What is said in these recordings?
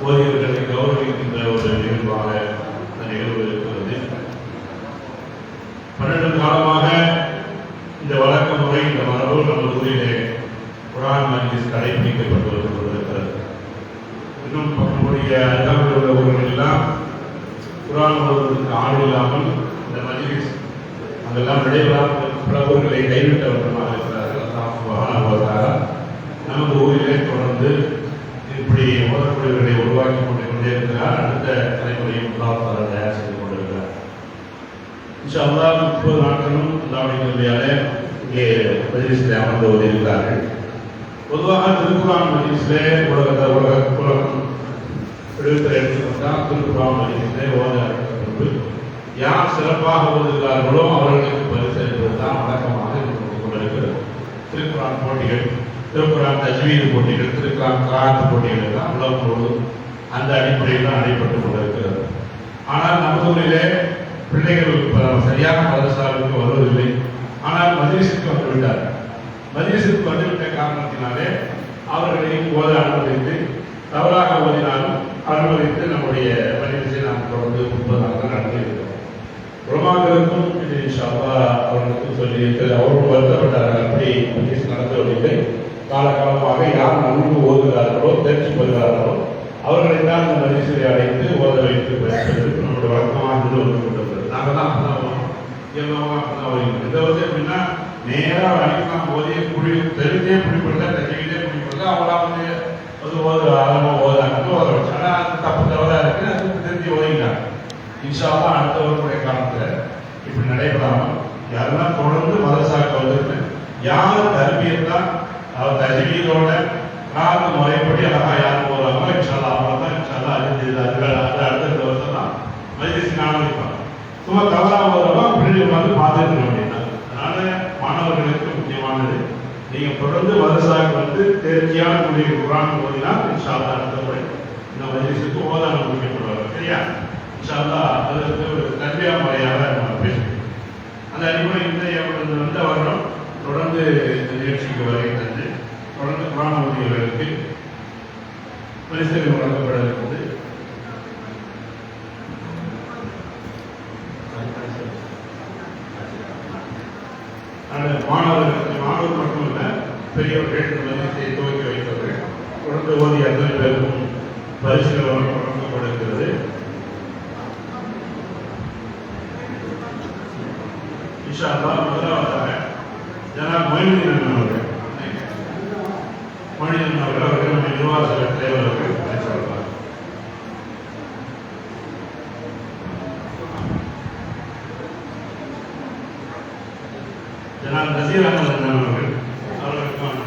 ஓதியவர்களை கௌரவிக்கின்ற ஒரு நிகழ்வாக இந்த நிகழ்வு இருக்கிறது. 12 காலமாக இந்த வழக்க முறை, இந்த மரபு நமது ஊரிலே குர்ஆன் மஜ்லிஸ் கடைபிடிக்கப்பட்டு கொண்டிருக்கிறது. இன்னும் நம்முடைய அருகாமையில் உள்ள ஊர்கள் எல்லாம் குர்ஆன் ஓதுவதற்கு ஆள் இல்லாமல் இந்த மஜ்லிஸ் அங்கெல்லாம் நடைபெறாமல் பல ஊர்களை கைவிட்டவர்களாக இருக்கிறார்கள். நமது ஊரிலே தொடர்ந்து இப்படி ஓதக்கூடியவர்களை உருவாக்கி கொண்டே இருக்கிறார். அடுத்த தலைமுறையும் முதலாவது தயார் செய்து கொண்டிருக்கிறார். இன்ஷா அல்லாஹ் 30 நாட்களும் அல்லாஹ்வின் இங்கே மஜ்லிஸில் அமர்ந்து ஓதியிருக்கிறார்கள். பொதுவாக திருக்குர்ஆன் மஜ்லிஸிலே உலகம் எழுத்தில் எடுத்துக்கொண்டால் திருக்குர்ஆன் மஜ்லிஸிலே ஓத முன்பு யார் சிறப்பாக ஓதுகிறார்களோ அவர்களுக்கு பரிசு என்பதுதான் வழக்கமாக இருந்து கொண்டிருக்கிறது. திருக்குர்ஆன் போட்டிகள், திருக்குர்ஆன் தஜ்வீது போட்டிகள், திருக்குர்ஆன் கிராத் போட்டிகள் எல்லாம் உலகம் முழுவதும் அந்த அடிப்படையில் தான் நடைபெற்றுக் கொண்டிருக்கிறது. ஆனால் நமது ஊரிலே பிள்ளைகள் சரியான மதரசாவுக்கு வருவதில்லை. ஆனால் மஜ்லிஸுக்கு வந்துவிட்டார்கள். மஜ்லிஸுக்கு வந்துவிட்ட காரணத்தினாலே அவர்களையும் ஓத அனுமதித்து, தவறாக ஓதினாலும் அனுமதித்து நம்முடைய மஜ்லிஸை நாம் தொடர்ந்து 30 நாட்கள் நடத்தியிருக்கிறோம். உலமாக்களுக்கும் இது இன்ஷா அல்லாஹ் அவர்களுக்கும் சொல்லி அவர்களும் வருத்தப்பட்டார்கள். அப்படி மஜ்லிஸ் நடத்துவதில்லை. காலகாலமாக யார் நன்கு ஓதுகிறார்களோ, தேர்ச்சி பெறுகிறார்களோ அவர்களை தான் இந்த மஜ்லிஸை அழைத்து ஓத வைத்து பேசுவதற்கு நம்முடைய வழக்கமாக இருந்து வந்து கொண்டிருக்கிறது. நாங்கள் தான் அப்பதான் இயல்பாக அப்பதான் வருகிறோம். இந்த வருஷம் எப்படின்னா நேராக அடிக்கலாம் போதே தெரிஞ்சே பிடிப்படுதா, தஜ்வீதே பிடிப்படுதா, அவங்களா வந்து ஓது ஆரம்பம் ஓதாங்க ஓத வச்சு. ஆனால் அது தப்பு தவறாக இருக்கு, அது தெரிஞ்சு ஓதிக்கிறாங்க. இன்ஷா அல்லாஹ் அடுத்த வருடைய காலத்தில் இப்படி நடைபெறாமல் யாரெல்லாம் தொடர்ந்து மதரசாக்கு வந்துருக்கு, யார் தர்பியத்தா அவர் தஜ்வீதோட கால முறைப்படி அழகா யாரும் போறாங்களோ இன்ஷா அல்லாஹ் அவங்க தான் இன்ஷா அல்லாஹ் அடுத்த வருஷம் தான் மஜ்லிஸுக்கு அனுமதிப்பாங்க. சும்மா தவறாக போகிறவங்க பிள்ளைகள் வந்து பார்த்துக்க வேண்டியது. அதனால மாணவர்களுக்கு முக்கியமானது, நீங்க தொடர்ந்து மதரசாக்கு வந்து தேர்ச்சியான முறையில் குர்ஆன் ஓதினால் இன்ஷா அல்லாஹ் அடுத்த முறை இந்த மஜ்லிஸுக்கு ஓத அனுமதிக்கப்படுவாங்க. சரியா? இன்ஷா அல்லாஹ் அதற்கு ஒரு தர்பியா முறையாக நம்ம பேசுவோம். அந்த அடிப்படையில் இந்த வருடம் தொடர்ந்து நிகழ்ச்சிக்கு வருகை தந்து தொடர்ந்து குர்ஆன் ஓதியவர்களுக்கு பரிசுகள் வழங்கப்பட இருக்கிறது. மாணவர்கள் மட்டுமல்ல, பெரியவர்கள் மஜ்லிஸை துவக்கி வைத்தவர்கள் தொடர்ந்து ஓதிய அத்தனை பேருக்கும் பரிசுகள் வழங்கப்பட இருக்கிறது. இன்ஷா அல்லாஹ் முதலாவதாக ஜனாப் மொய்னுதீன் அவர்கள் நம்முடைய நிர்வாக சபை தலைவர் அவர்கள் பேசுவார்கள். ஜனாப் நசீர் அஹமது அவர்கள் அவர்களுக்கும்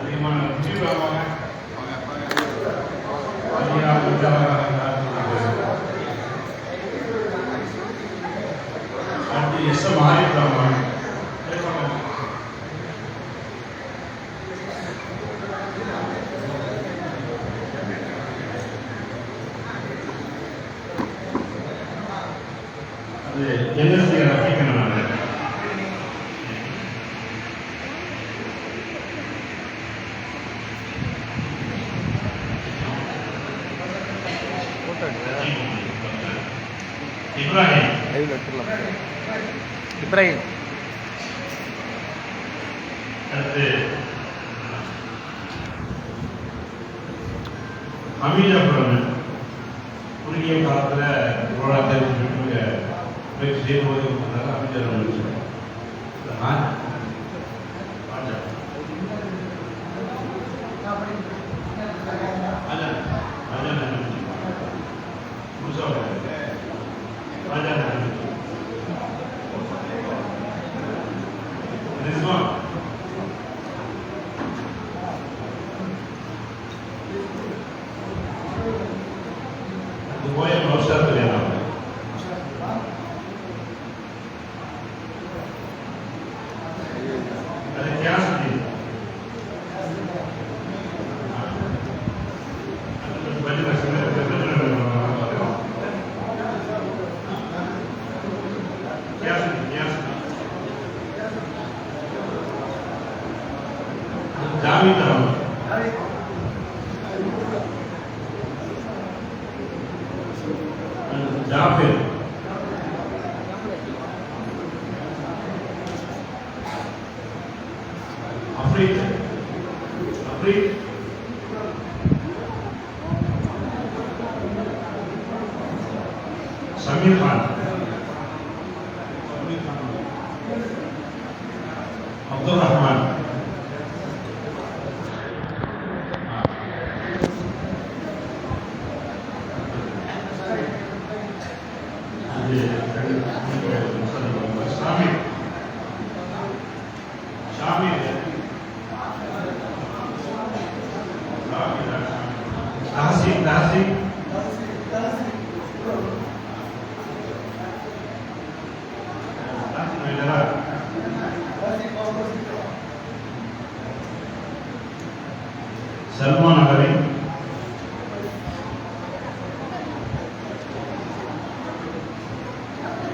அதிகமான என்ன செய்ய இப்ராஹிம் அடுத்து அமீஜா புரம் குறுகிய காலத்தில் முயற்சி செய்யும்போது அமீஜா अरे क्या सुनिए जाफिर अफरीद अफरीद समीर खान अब्दुल रहमान सलमान अगरी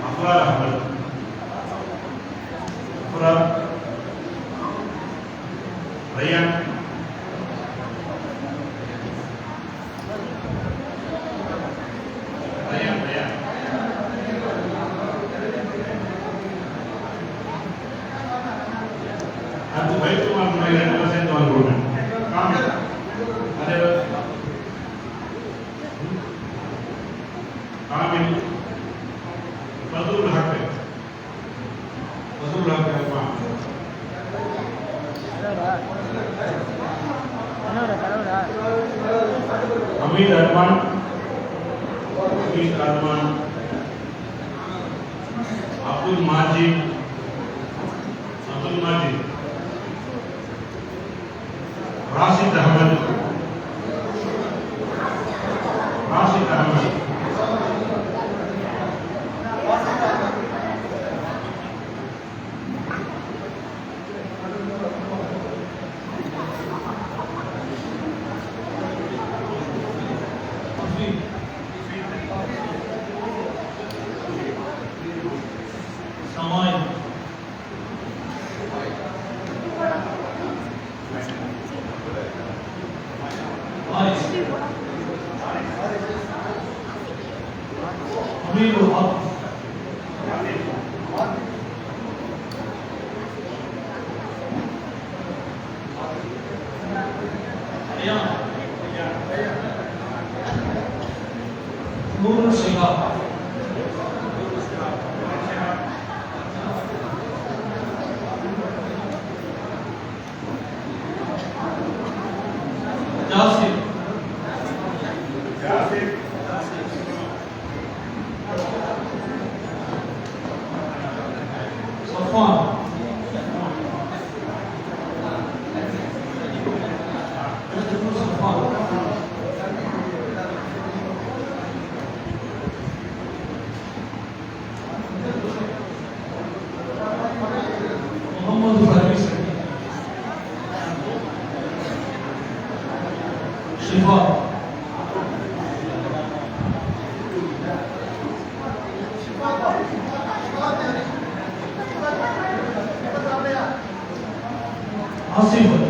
अफरार Ahmad अफरार Rayyan aku baik cuma mulai 2% tuan guru kami ada kami betul hak apa Hamid Arman Abdul Majid Rashid Ahmad नूर शिहाब जासिर सफान शिफा आसिफ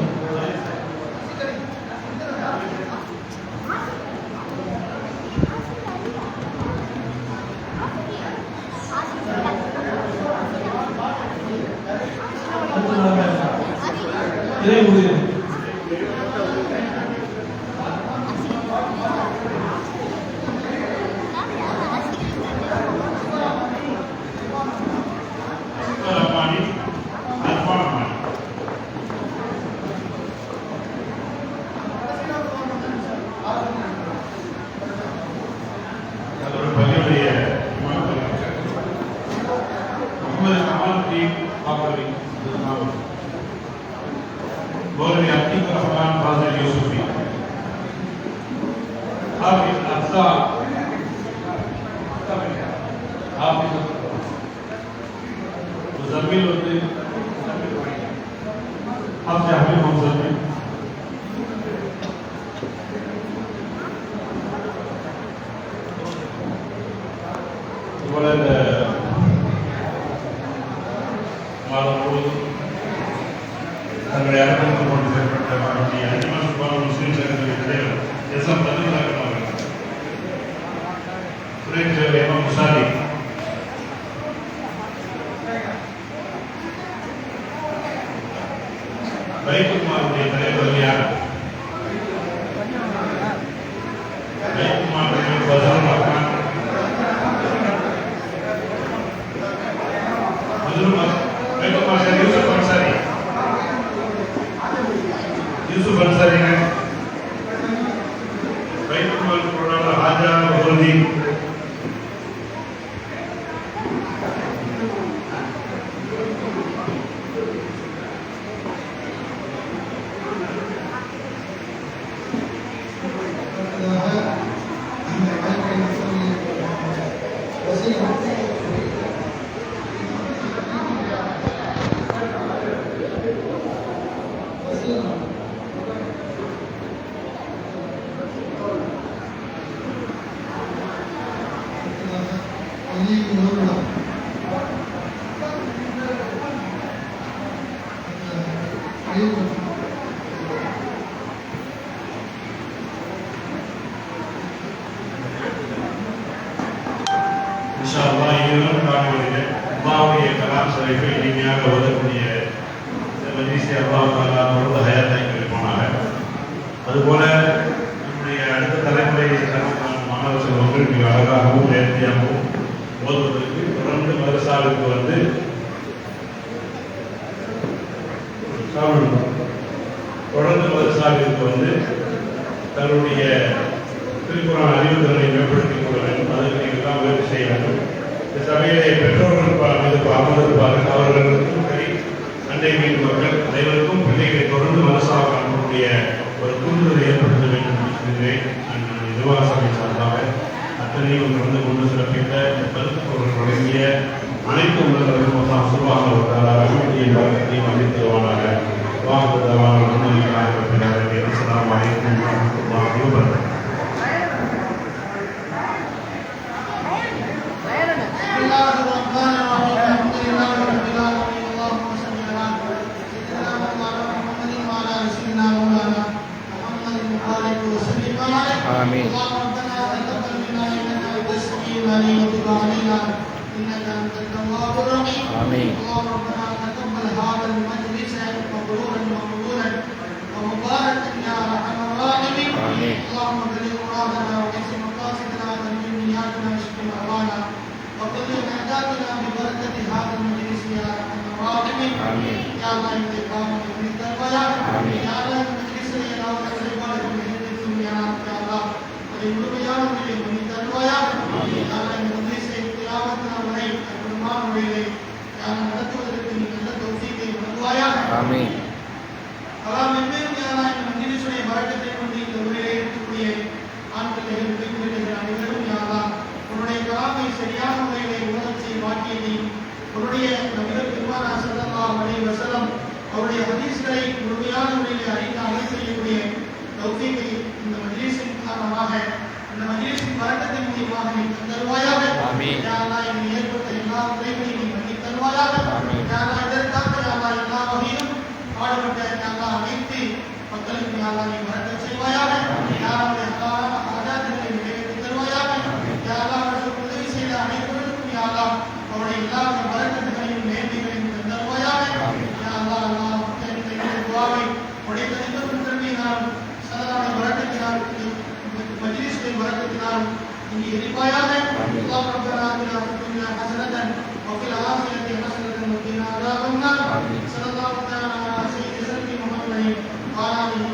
मौलवी अतीक रहमान फाजिल यूसुफी हाफिज अफ्सा हाफिज मुजम्मिल उद्दीन आप चाहे मौसम में மாதம் முழுவதும் தங்களுடைய அரங்கத்துக்கு கொண்டு செல்லப்பட்ட அஞ்சு முஸ்லீம் சங்கத்தின் தலைவர் எஸ்எம் பதினாக சுரேஷ் எம் முசாரி வைகுமாருடைய தலைவர் யார் வைகுமார் வைகுமார் சார் यूसुफ अंसारी है बैतुल कुरान हाजा वली इंशाअल्लाह इन्होंने कामों बावड़ी कलाम शरीफ इन्हीं का वजह कुछ है मजीद से अल्लाह ताला बहुत हयात है कि होना है அதுபோல நம்முடைய அடுத்த தலைமுறை மாணவ செல்வங்களுக்கு அழகாகவும் நேர்த்தியாகவும் ஓதுவதற்கு தொடர்ந்து மதரசாவுக்கு வந்து தன்னுடைய திருக்குறான் அறிவுத்திறனை மேம்படுத்திக் கொள்ள வேண்டும். அதற்கு நீங்கள் தான் முயற்சி செய்ய வேண்டும். இந்த சபையிலே பெற்றோர்கள் அமர்ந்திருப்பார்கள். அவர்களுக்கும் சரி அண்டை வீட்டு மக்கள் அனைவருக்கும் பிள்ளைகளை தொடர்ந்து மதரசாவுக்கு அனுப்பக்கூடிய ஒரு தூண்டுதலை ஏற்படுத்த வேண்டும் என்று சொல்கிறேன். நான் நிர்வாக சபை சார்பாக அத்தனையும் தொடர்ந்து கொண்டு சிறப்பித்த கருத்துப்பொருள் வழங்கிய அனைத்து உள்ளவர்களுக்கும் சுருவாக ரஹ்மத்தின் பரக்கத்தையும் அளித்துவானாக. வாக்குதவான அனுமதிக்காக அஸ்ஸலாமு அலைக்கும் வரஹ்மத்துல்லாஹி வபரகாத்துஹு. آمين. آمين. ஆமீன். அல்லாஹ் மென்மேலும் இந்த மஜ்லிஸுடைய பரக்கத்தை கொண்டு இந்த ஊரிலே இருக்கக்கூடிய ஆண்கள் பெண்கள் அனைவரும் யா அல்லாஹ் உன்னுடைய கலாமை சரியான முறையிலே உணரச் செய்ய வாக்கியத்தையும் உன்னுடைய நபிகள் பெருமானா ஸல்லல்லாஹு அலைஹி வஸல்லம் அவருடைய ஹதீஸ்களை முழுமையான முறையிலே அறிந்து அமல் செய்யக்கூடிய தௌஃபீகை இந்த மஜ்லிஸின் காரணமாக இந்த மஜ்லிஸின் பரக்கத்தின் மூலமாக நீ தருவாயாக. ஆமீன். யா அல்லாஹ் இதில் ஏற்பட்ட எல்லா குறைகளையும் நீ மன்னித்து தருவாயாக. ஆமீன். யா அல்லாஹ் இதற்காக யா அல்லாஹ் எல்லா வகையிலும் பாடுபட்ட யா அனைத்து மக்களுக்கு யா அல்லாஹ் நீ பரக்கத் செய்வாயாக. யா அல்லாஹ் எல்லா ஆதாரங்களை நிறைவேற்றி தருவாயாக. யா அல்லாஹ் அவர்களுக்கு உதவி செய்த அனைவருக்கும் யா அல்லாஹ் அவருடைய எல்லா பரக்கத்துகளையும் நேர்த்திகளையும் தருவாயாக. யா அல்லாஹ் அல்லாஹ் இந்த துஆவை உடைய தனிப்பெரும் கருணையினாலும் சதனான பரக்கத்தினால் மஜ்லிஸுடைய பரக்கத்தினாலும் இங்கே இருப்பாயாக. அல்லாஹ் ரப்பனா ஆத்தினா ஃபித் துன்யா ஹஸனத்தன் வ ஃபில் ஆখিরাতি ஹஸனத்தன் வ கினா அஸாபன் நார். ஸல்லல்லாஹு தஆலா அலா சய்யிதி முஹம்மதின் வ ஆலிஹி